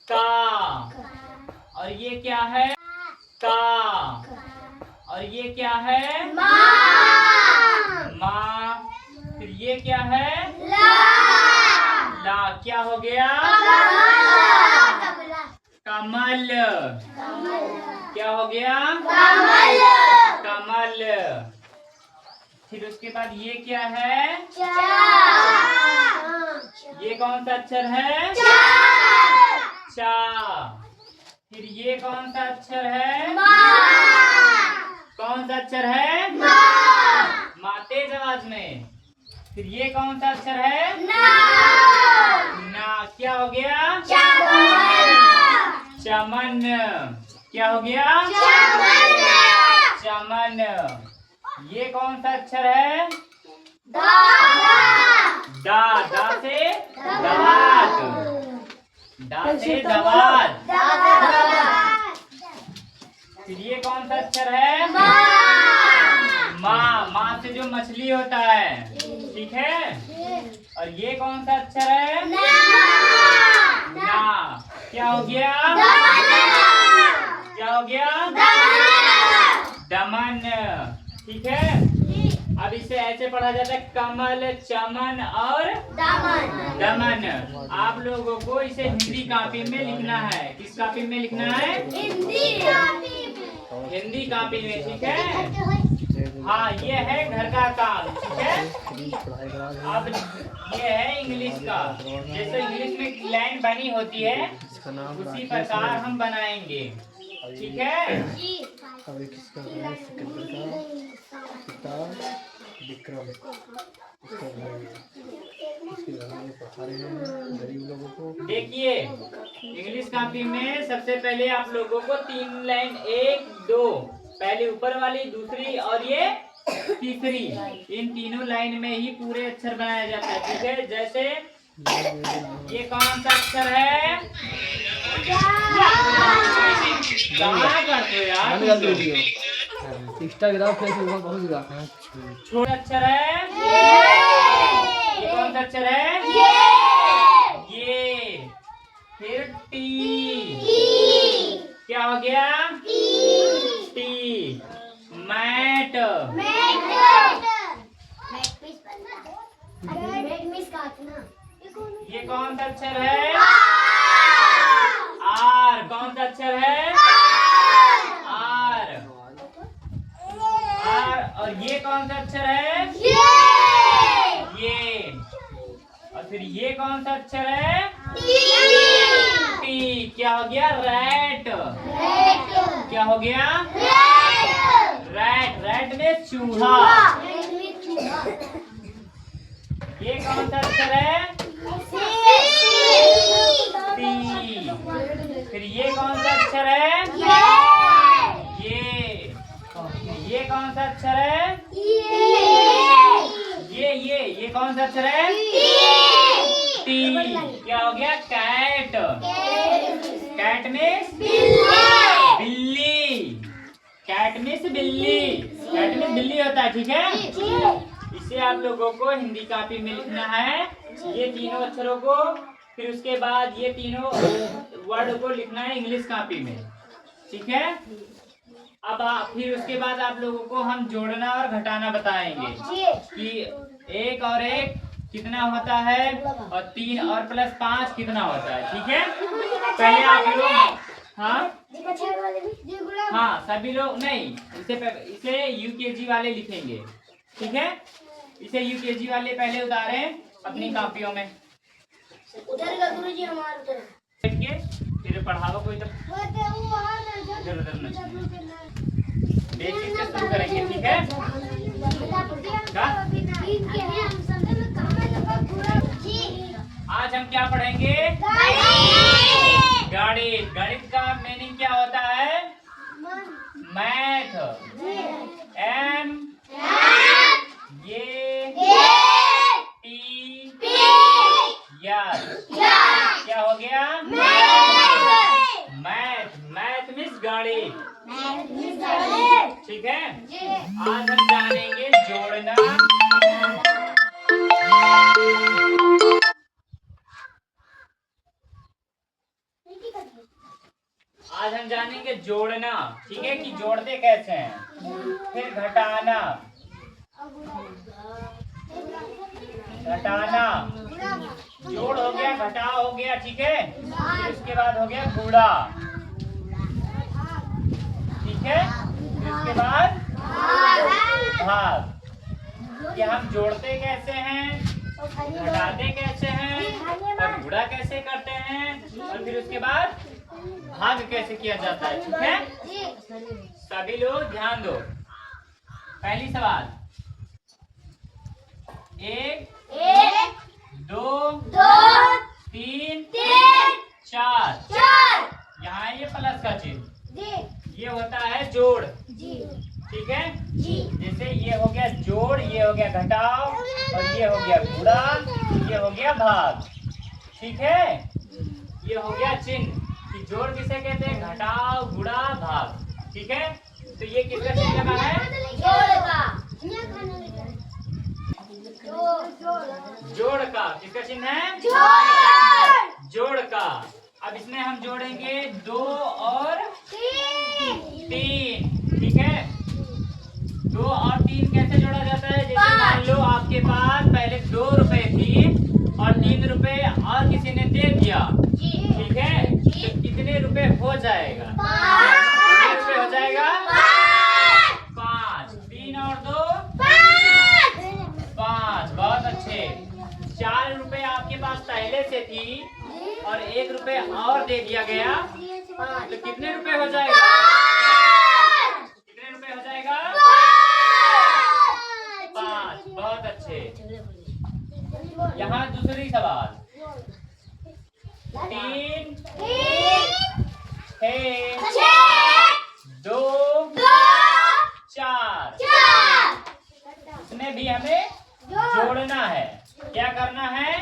का। और ये क्या है? का। और ये क्या है? माँ। फिर ये क्या है? ला। क्या हो गया? कमल। क्या हो गया? कमल। फिर उसके बाद ये क्या है? ये कौन सा अक्षर है? चा। फिर ये कौन सा अक्षर है? कौन सा अक्षर है? माँ। तेज आवाज में। फिर ये कौन सा अक्षर है? ना। क्या हो गया? चमन। क्या हो गया? चमन। ये कौन सा अक्षर है? दा। दा से दवात। दा से दवात। फिर ये कौन सा अक्षर है? माँ। माँ से जो मछली होता है, ठीक है। और ये कौन सा अक्षर है? ना। क्या हो गया? क्या हो गया? दमन। ठीक है। अब इसे ऐसे पढ़ा जाता है, कमल, चमन और दमन। आप लोगों को इसे हिंदी कॉपी में लिखना है। किस कॉपी में लिखना है? हिंदी कॉपी में। ठीक है। हाँ, ये है घर का काम। ठीक है। अब ये है इंग्लिश का। जैसे इंग्लिश में लाइन बनी होती है, उसी प्रकार हम बनाएंगे। ठीक है। विक्रम गरीब लोगों को। देखिए, इंग्लिश कॉपी में सबसे पहले आप लोगों को 3 लाइन, 1 2, पहले ऊपर वाली, दूसरी और ये तीसरी, इन तीनों लाइन में ही पूरे अक्षर बनाया जाता है। ठीक है। जैसे ये कौन सा अक्षर है? कहाँ करते हो यार? इंस्टाग्राम फेसबुक पहुंचेगा। छोटा अक्षर है। ये कौन सा अक्षर है? ये। फिर टी। क्या हो गया? टी। मैट। ये कौन सा अक्षर है? आर। कौन सा अक्षर है? आर। आर। और ये कौन सा अक्षर है? ये। और फिर ये कौन सा अक्षर है? टी। क्या हो गया? रैट। क्या हो गया? रैट। रैट में चूहा। ये कौन सा अक्षर है? टी। फिर ये कौन सा अक्षर है? ये कौन सा अक्षर है? ये कौन सा अक्षर है? टी। क्या हो गया? कैट। कैट मीन्स बिल्ली। कैट मीन्स बिल्ली। कैट मीन्स बिल्ली होता है। ठीक है। इसे आप लोगों को हिंदी कॉपी में लिखना है, ये तीनों अक्षरों को। फिर उसके बाद ये तीनों वर्ड को लिखना है इंग्लिश कॉपी में। ठीक है। अब फिर उसके बाद आप लोगों को हम जोड़ना और घटाना बताएंगे कि 1 और 1 कितना होता है, और 3 और +5 कितना होता है। ठीक है। पहले आप लोग, हाँ सभी लोग नहीं, इसे यूकेजी वाले लिखेंगे। ठीक है। इसे यूकेजी वाले पहले उतारें अपनी कॉपियों में। गुरुजी हमारे उधर बैठ के फिर पढ़ाओ कोई तो इधर उधर बेसिक से शुरू करेंगे। ठीक है। आज हम क्या पढ़ेंगे? गणित। गणित का मीनिंग क्या होता है? मैथ। एम ये टी यस। क्या हो गया? मैथ। मैथ मीन्स गणित। ठीक है। आज हम जानेंगे जोड़ना। आज हम जानेंगे जोड़ना, ठीक है, कि जोड़ते कैसे हैं। फिर घटाना, घटाना, जोड़ हो गया, घटाव हो गया, ठीक है। फिर उसके बाद हो गया गुणा, ठीक है। फिर उसके बाद भाग। कि हम जोड़ते कैसे हैं, घटाते कैसे हैं और गुणा कैसे करते हैं, और फिर उसके बाद भाग कैसे किया जाता है, ठीक है। सभी लोग ध्यान दो। पहली सवाल, 1 2 3 4। यहाँ ये प्लस का चिन्ह, ये होता है जोड़, ठीक है। जैसे ये हो गया जोड़, ये हो गया घटाव, और ये हो गया गुणा, ये हो गया भाग, ठीक है। ये हो गया चिन्ह कि जोड़ किसे कहते हैं, घटाव, गुणा, भाग, ठीक है। तो ये किसका चिन्ह लगा है, जोड़ का। किसका चिन्ह है, जोड़ का। अब इसमें हम जोड़ेंगे 2 और 3, ठीक है। 2 और 3 कैसे जोड़ा जाता है, जैसे मान लो आपके पास पहले 2 रुपए थी और 3 रुपए और किसी ने दे दिया, ठीक है। तो कितने रुपए हो जाएगा, कितने रुपए हो जाएगा, 5। 3 और 2 5, बहुत अच्छे। 4 रुपए आपके पास पहले से थी और 1 रुपए और दे दिया गया, तो कितने रुपए हो जाएगा, कितने रुपए हो जाएगा, 5, बहुत अच्छे। यहाँ दूसरी सवाल, 3 6 2 4। इसमें भी हमें जोड़ना है। क्या करना है,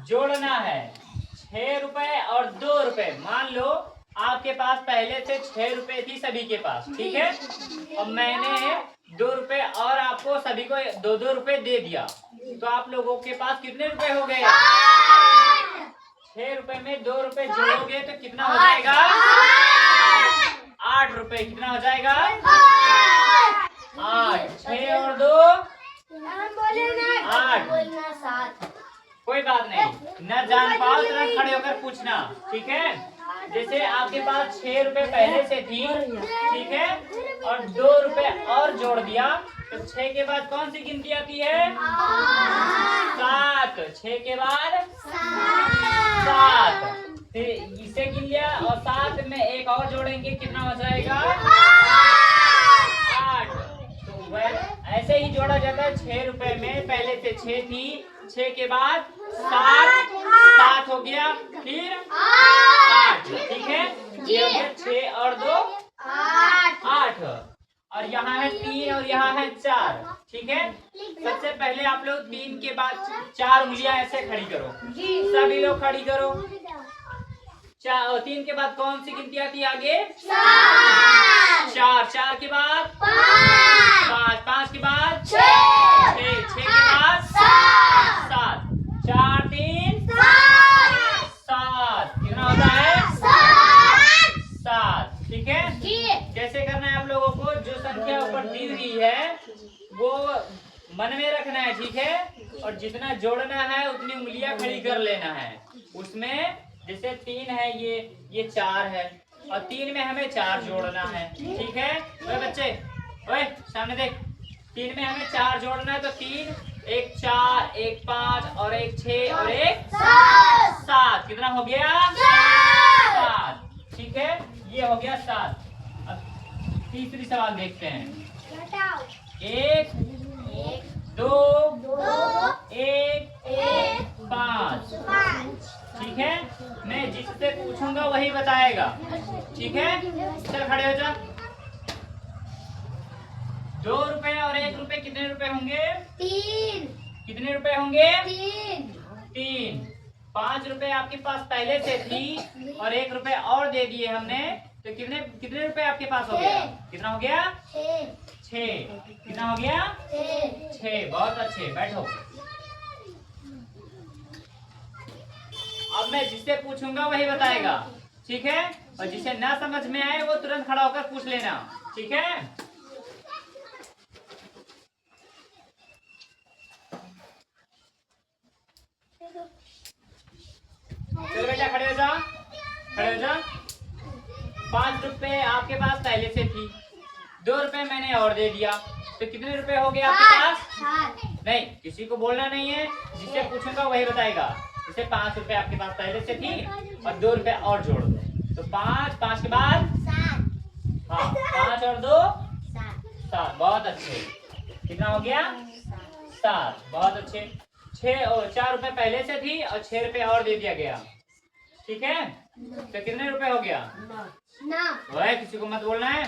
जोड़ना है। 6 रुपए और 2 रुपए, मान लो आपके पास पहले से 6 रुपए थी सभी के पास, ठीक है। और मैंने 2 रुपए और आपको सभी को 2-2 रुपए दे दिया, तो आप लोगों के पास कितने रुपए हो गए, 6 रुपए में 2 रुपए जोड़ोगे तो कितना हो जाएगा, 8 रुपए। कितना हो जाएगा, 8। 6 और 2 8। कोई बात नहीं, न जान पाओ तो न खड़े होकर पूछना, ठीक है। जैसे आपके पास 6 रुपए पहले से थी, ठीक है, और 2 रुपए और जोड़ दिया, तो 6 के बाद कौन सी गिनती आती है, 7। 6 के बाद 7, फिर इसे गिन लिया और 7 में एक और जोड़ेंगे, कितना हो जाएगा, 8। तो वह ऐसे ही जोड़ा जाता है। 6 रुपए में पहले से 6 थी, 6 के बाद 7 हो गया, फिर 8, ठीक है। ये हो गया 6 और 2 8, और यहाँ है 3 और यहाँ है 4, ठीक है। सबसे पहले आप लोग 3 के बाद 4 उंगलियां ऐसे खड़ी करो, सभी लोग खड़ी करो। 3 के बाद कौन सी गिनती आती है आगे, 4। 4 के बाद 5। 5 के बाद 6। 6 के बाद 7। 4 3 7, कितना होता है, 7, ठीक है। कैसे करना है आप लोगों को, जो संख्या ऊपर दी हुई है वो मन में रखना है, ठीक है। और जितना जोड़ना है उतनी उंगलियां खड़ी कर लेना है। उसमें जैसे 3 है, ये 4 है, और 3 में हमें 4 जोड़ना है, ठीक है। ओए बच्चे, ओए सामने देख, 3 में हमें 4 जोड़ना है, तो 3 1 4 1 5 और 1 6 और 1 7, कितना हो गया, 7, ठीक है। ये हो गया 7। अब तीसरी सवाल देखते हैं, 1 2 1 5, ठीक है। मैं जिससे पूछूंगा वही बताएगा, ठीक है। चल खड़े हो जा। 2 रुपए और 1 रुपए कितने रुपए होंगे, 3। कितने रुपए होंगे, 3। 5 रुपए आपके पास पहले से थी और 1 रुपए और दे दिए हमने, तो कितने कितने रुपए आपके पास हो गया, कितना हो गया, 6। कितना हो गया, 6, बहुत अच्छे, बैठो। अब मैं जिससे पूछूंगा वही बताएगा। ठीक है। और जिसे ना समझ में आए वो तुरंत खड़ा होकर पूछ लेना, ठीक है। चलो बेटा खड़े हो जाओ, खड़े हो जाओ। 5 रुपए आपके पास पहले से थी, 2 रुपए मैंने और दे दिया, तो कितने रुपए हो गए आपके पास? नहीं, किसी को बोलना नहीं है, जिससे पूछूंगा वही बताएगा। जैसे 5 रुपए आपके पास पहले से थी और 2 रुपए और जोड़ दो, तो 5 के बाद 7। हाँ, 5 और 2 7। बहुत अच्छे। कितना हो गया? 7। बहुत अच्छे। 4 रुपए पहले से थी और 6 रुपए और दे दिया गया, ठीक है। तो कितने रुपए हो गया? 9। वह किसी को मत बोलना है,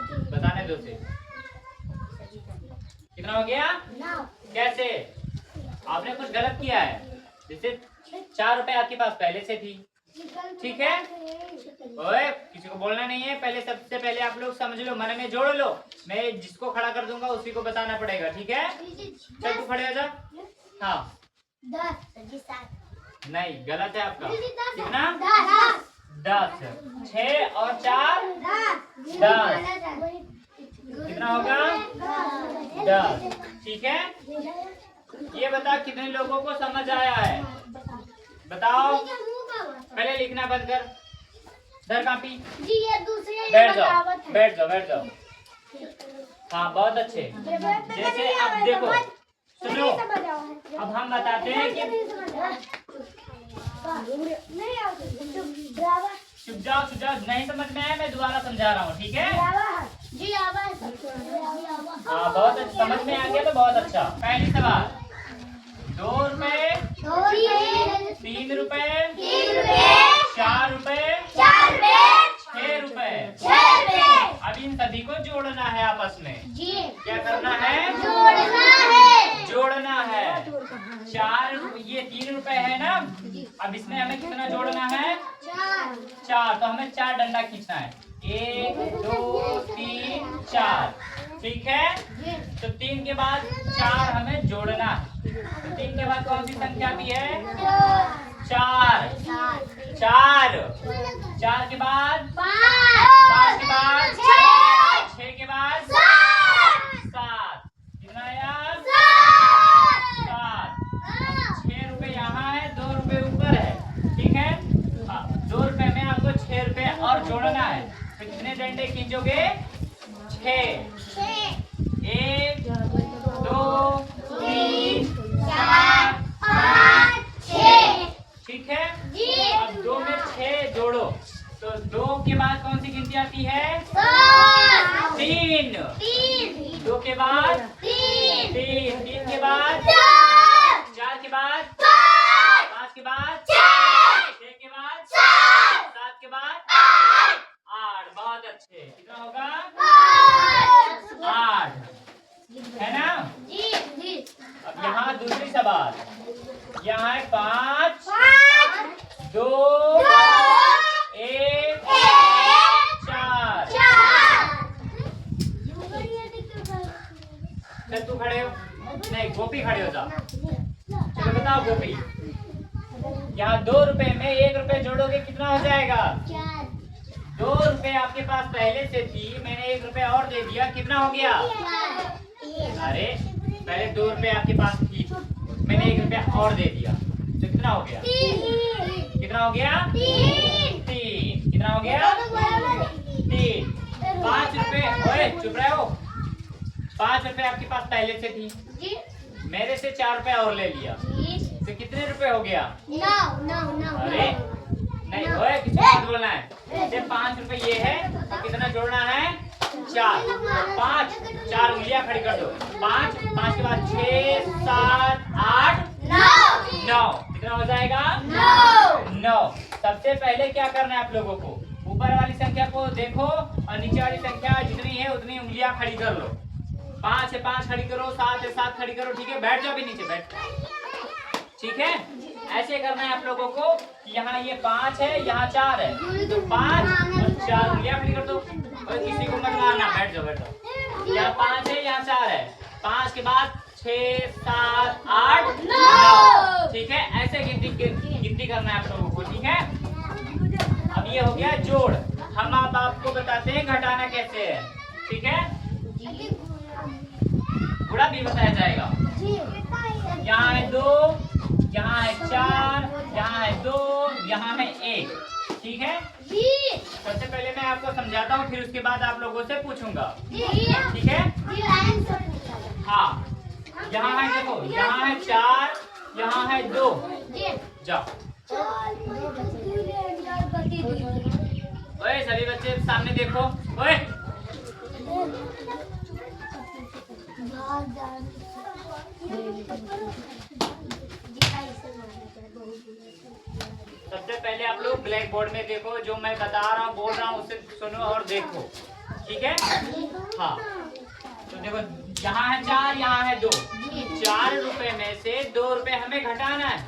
बताने दो से। कितना हो गया? 9। कैसे? आपने कुछ गलत किया है। जैसे 4 रुपए आपके पास पहले से थी, ठीक है। ओए, किसी को बोलना नहीं है। पहले सबसे पहले आप लोग समझ लो, मन में जोड़ लो। मैं जिसको खड़ा कर दूंगा उसी को बताना पड़ेगा, ठीक है। चल तू खड़े हो जा। हाँ 10। नहीं, गलत है आपका। कितना? 10। 6 और 4 10। कितना होगा? 10, ठीक है। ये बता कितने लोगों को समझ आया है, बताओ। पहले लिखना बंद कर, धर कापी। जी ये दूसरे बैठ जाओ, बैठ जाओ, बैठ जाओ। हाँ, बहुत अच्छे। जैसे अब देखो, सुनो, अब हम बताते हैं कि चुप जाओ, चुप जाओ। नहीं समझ में आया, मैं दोबारा समझा रहा हूँ, ठीक है। जी आवाज। हाँ, बहुत अच्छा, समझ में आ गया तो बहुत अच्छा। पहली सवाल, 2 रुपए, 3 रुपए, 4 रुपए, 6 रुपए। अब इन सभी को जोड़ना है आपस में। जी क्या करना है? जोड़ना है। 4, ये 3 रुपए है ना। अब इसमें हमें कितना जोड़ना है? 4। तो हमें 4 डंडा खींचना है। 1 2 3 4, ठीक है। तो 3 के बाद 4 हमें जोड़ना है। तो 3 के बाद कौन सी संख्या भी है? 4। 4 के बाद 5 के बाद 6 के बाद 7। कितना आया? 7। 6 रुपए यहाँ है, 2 रुपए ऊपर है, ठीक है। 2 रुपए में आपको 6 रुपए और जोड़ना है। तो कितने डंडे खींचोगे? 6। 1 2 3 4 5 6, ठीक है। अब 2 में 6 जोड़ो, तो 2 के बाद कौन सी गिनती आती है? 3। 2 के बाद 3। 3 के बाद 4 के बाद 5 के बाद 6 के बाद 7 के बाद 8। बहुत अच्छे। कितना होगा? 8, है ना। अब यहाँ दूसरी सवाल, यहाँ है 5 2 1 4। चल तू खड़े हो, नहीं गोपी खड़े हो जा। चलो बताओ गोपी, यहाँ 2 रुपए में 1 रुपए जोड़ोगे कितना हो जाएगा? 2 रुपए आपके पास पहले से थी, मैंने 1 रुपए और दे दिया, कितना हो गया? अरे पहले 2 रुपए आपके पास थी, मैंने 1 रुपया और दे दिया, तो कितना हो गया? कितना हो गया? 3। कितना हो गया? 3। 5 रुपए, ओए चुप रहे हो। 5 रुपए आपके पास पहले से थी, मेरे से 4 रुपए और ले लिया, तो कितने रुपए हो गया? अरे नहीं, ओए किसी को मत बोलना है। जैसे 5 रुपए ये है, तो कितना जोड़ना है? 4। 5, 4 उंगलियां खड़ी कर दो। 5 के बाद 6 7 8 9। कितना हो जाएगा? 9। सबसे पहले क्या करना है आप लोगों को? ऊपर वाली संख्या को देखो और नीचे वाली संख्या जितनी है उतनी उंगलियां खड़ी कर लो। 5 है 5 खड़ी करो, 7 है 7 खड़ी करो, ठीक है। बैठ जाओ भी नीचे, बैठ, ठीक है। ऐसे करना है आप लोगों को कि यहाँ ये 5 है, यहाँ 4 है, तो 5 और 4 उंगलियां खड़ी कर दो और किसी को मत मारना। बैठ जाओ, बैठ जाओ। यहाँ 5 है, यहाँ 4 है, 5 के बाद 6 7 8 9, ठीक है। ऐसे गिनती करना है आप लोगों को, ठीक है। अब ये हो गया जोड़। हम आप आपको बताते हैं घटाना कैसे है, ठीक है। गुणा भी बताया जाएगा। यहाँ है 2, यहाँ है 4, यहाँ है 2, यहाँ है 1, ठीक है। सबसे पहले मैं आपको समझाता हूँ, फिर उसके बाद आप लोगों से पूछूंगा, ठीक है। हाँ, यहाँ है, देखो यहाँ है 4, यहाँ है 2, जाओ। ओए सभी बच्चे सामने देखो, ओए सबसे पहले आप लोग ब्लैक बोर्ड में देखो, जो मैं बता रहा हूँ बोल रहा हूँ उसे सुनो और देखो, ठीक है। हाँ, तो देखो यहाँ है 4, यहाँ है 2। 4 रुपए में से 2 रुपए हमें घटाना है।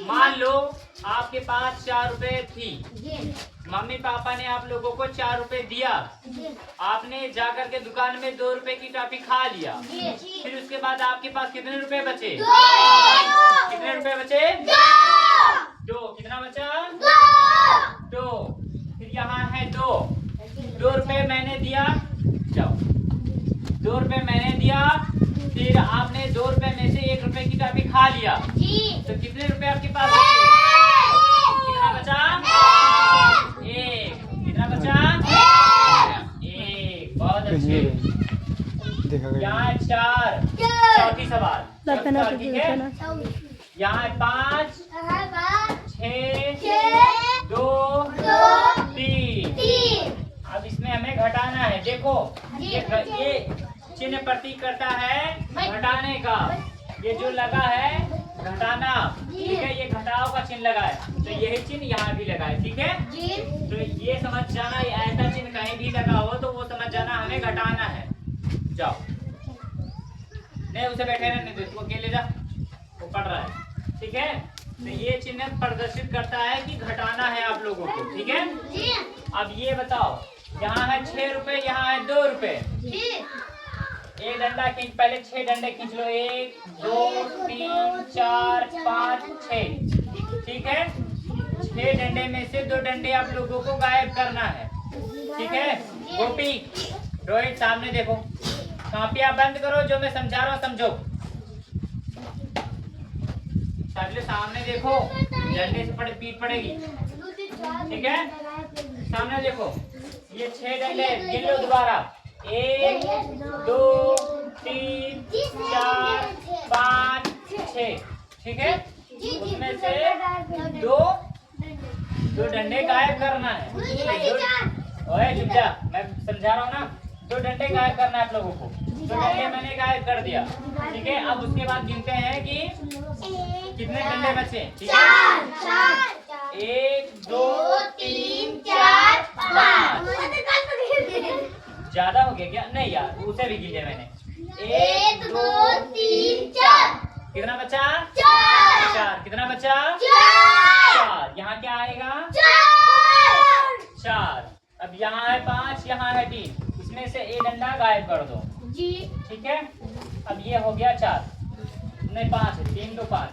मान लो आपके पास 4 रुपए थी, मम्मी पापा ने आप लोगों को 4 रुपए दिया, आपने जाकर के दुकान में 2 रुपए की टॉफी खा लिया, फिर उसके बाद आपके पास कितने रुपए बचे? कितने रुपए बचे? 2। कितना बचा? 2। फिर यहाँ है 2 रुपए मैंने दिया, जाओ 2 रुपए मैंने दिया, फिर आपने 2 रुपए में से 1 रुपए की टॉफी खा लिया, तो कितने रुपए आपके पास बचे? कितना बचा? 1। कितना बचा? 1। बहुत अच्छे। यहाँ 4, चौथी सवाल, ठीक है। यहाँ 5, 6, 2, 3। अब इसमें हमें घटाना है। देखो ये चिन्ह प्रतीक करता है घटाने का, ये जो लगा है घटाना, ठीक है, ये घटाव का चिन्ह लगा है, तो यही चिन्ह यहाँ भी लगा है, ठीक है। तो ये समझ जाना, ऐसा चिन्ह कहीं भी लगा हो तो वो समझ जाना हमें घटाना है। जाओ, नहीं उसे बैठे रहने दो, इसको अकेले जा, वो पढ़ रहा है, ठीक है। तो ये चिन्ह प्रदर्शित करता है कि घटाना है आप लोगों को, ठीक है। अब ये बताओ, यहाँ है 6 रुपए, यहाँ है 2 रुपए। एक डंडा खींच, पहले 6 डंडे खींच लो, 1, 2, 3, 4, 5, 6, ठीक है। 6 डंडे में से 2 डंडे आप लोगों को गायब करना है, ठीक है। गोपी, रोहित सामने देखो, कापियां बंद करो, जो मैं समझा रहा हूँ समझो। सामने देखो, डंडे से पीठ पड़ेगी, ठीक है। सामने देखो, ये 6 डंडे गिन लो दोबारा, 1, 2, 3, 4, 5, 6, ठीक है। उसमें से 2 डंडे गायब करना है। ओए चुप जा, मैं समझा रहा हूँ ना। 2 डंडे गायब करना है आप लोगों को। 2 डंडे मैंने गायब कर दिया, ठीक है। अब उसके बाद गिनते हैं कि कितने डंडे बचे, ठीक है। 1, 2, 3, 4, 5। ज्यादा हो गया क्या? नहीं यार, उसे भी गिने मैंने। 1, 2, 3, 4। कितना बचा? 4। कितना बचा? 4। यहाँ क्या आएगा? 4। अब यहाँ है 5, यहाँ है 3, इसमें से एक डंडा गायब कर दो, ठीक है। अब ये हो गया 4, नहीं 5 है, 3, 2, 5,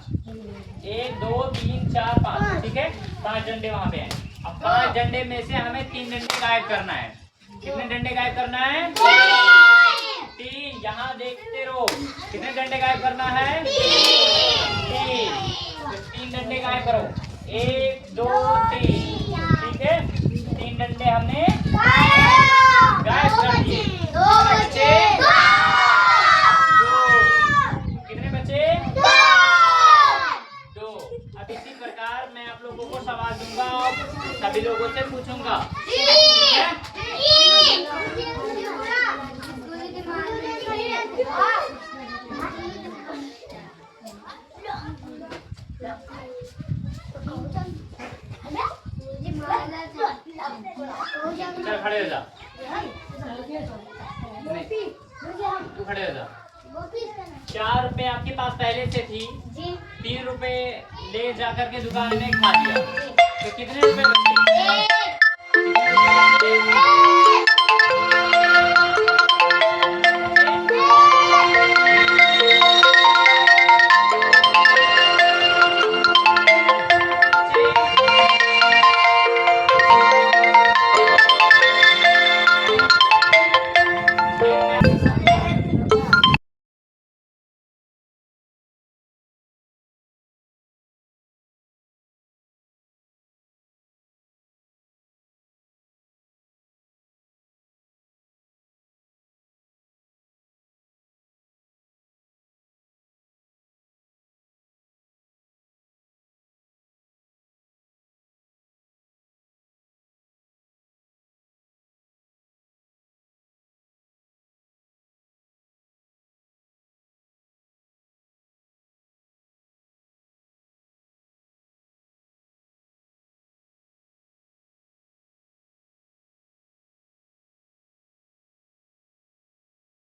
1, 2, 3, 4, 5, ठीक है। 5 डंडे वहाँ पे हैं। अब 5 डंडे में से हमें 3 डंडे गायब करना है। कितने डंडे गायब करना है? 3। यहाँ देखते रहो, कितने डंडे गायब करना है? 3। तो 3 डंडे गायब करो, 1, 2, 3, ठीक है। 3 डंडे हमने गायब कर दिए। बचे 2। कितने बचे? 2। अब इसी प्रकार मैं आप लोगों को सवाल दूंगा और सभी लोगों से पूछूंगा, ठीक है। चल खड़े हो जा, तू खड़े हो जा। 4 रुपए आपके पास पहले से थी, 3 रुपए ले जाकर के दुकान में खा लिया, तो कितने रुपए बचे?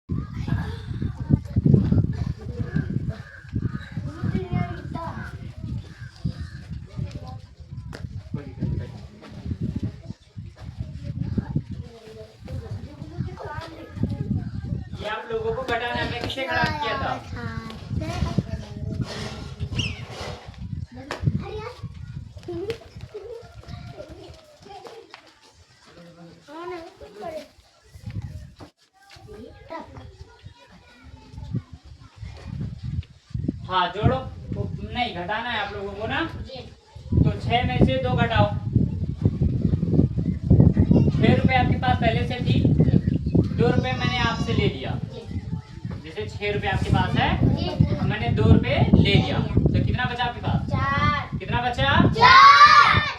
ये आप लोगों को घटाना हमने किसे खड़ा किया था? हाँ जोड़ो। नहीं घटाना है आप लोगों को ना, तो 6 में से 2 घटाओ। 6 रुपए आपके पास पहले से थी, 2 रुपए मैंने आपसे ले लिया। जैसे 6 रुपए आपके पास है, मैंने 2 रुपए ले लिया, तो कितना बचा आपके पास? 4। कितना बचा? 4।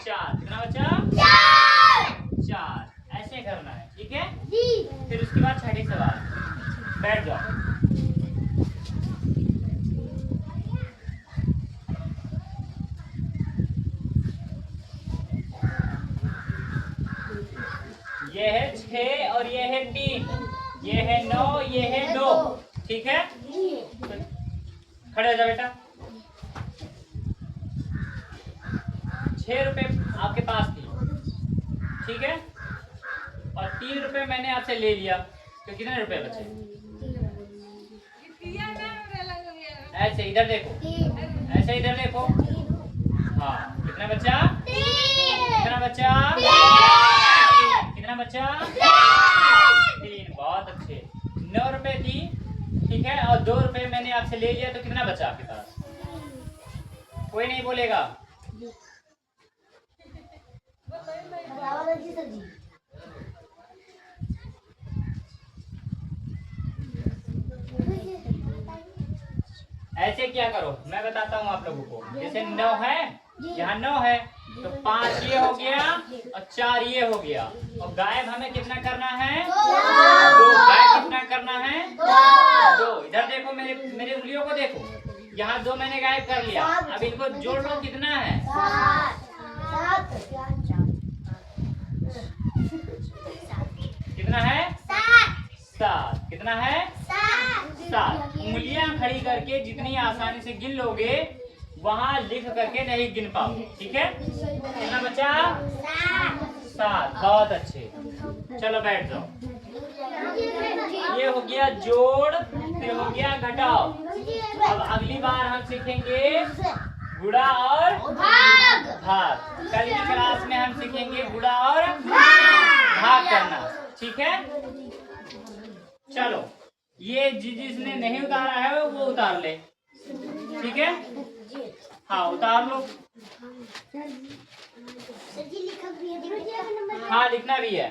4। कितना बचा? 4। ऐसे करना है, ठीक है? फिर उसके बाद छठे सवाल, बैठ जाओ। ये है 6 और ये है 3, ये है 9, ये है 2, ठीक है? खड़े हो जाओ बेटा। 6 रुपए आपके पास थी, ठीक है? और 3 रुपए मैंने आपसे ले लिया, तो कितने रुपए बचे? ऐसे इधर देखो, ऐसे इधर देखो। हाँ, कितना बचा? कितना बचा? कितना बचा? 3। बहुत अच्छे। 9 रुपए थी, ठीक है? और 2 रुपए मैंने आपसे ले लिया, तो कितना बचा आपके पास? कोई नहीं बोलेगा। ऐसे क्या करो, मैं बताता हूँ आप लोगों को। जैसे 9 है, यहाँ 9 है, तो 5 ये हो गया और 4 ये हो गया, और गायब हमें कितना करना है? 2। गायब कितना करना है? 2। इधर देखो, मेरे उंगलियों को देखो, यहाँ 2 मैंने गायब कर लिया। अब इनको जोड़ लो, कितना है? कितना है? 7। कितना है? 7। उंगलियां खड़ी करके जितनी आसानी से गिन लोगे, वहां लिख करके नहीं गिन पाओगे, ठीक है? कितना बचा? 7। बहुत अच्छे। चलो बैठ जाओ। ये हो गया जोड़, फिर हो गया घटाओ। अब अगली बार हम सीखेंगे गुणा और भाग। कल की क्लास में हम सीखेंगे गुणा और भाग करना, ठीक है? चलो, ये जिसने नहीं उतारा है वो उतार ले, ठीक है? हाँ, उतार लो। हाँ, लिखना भी है।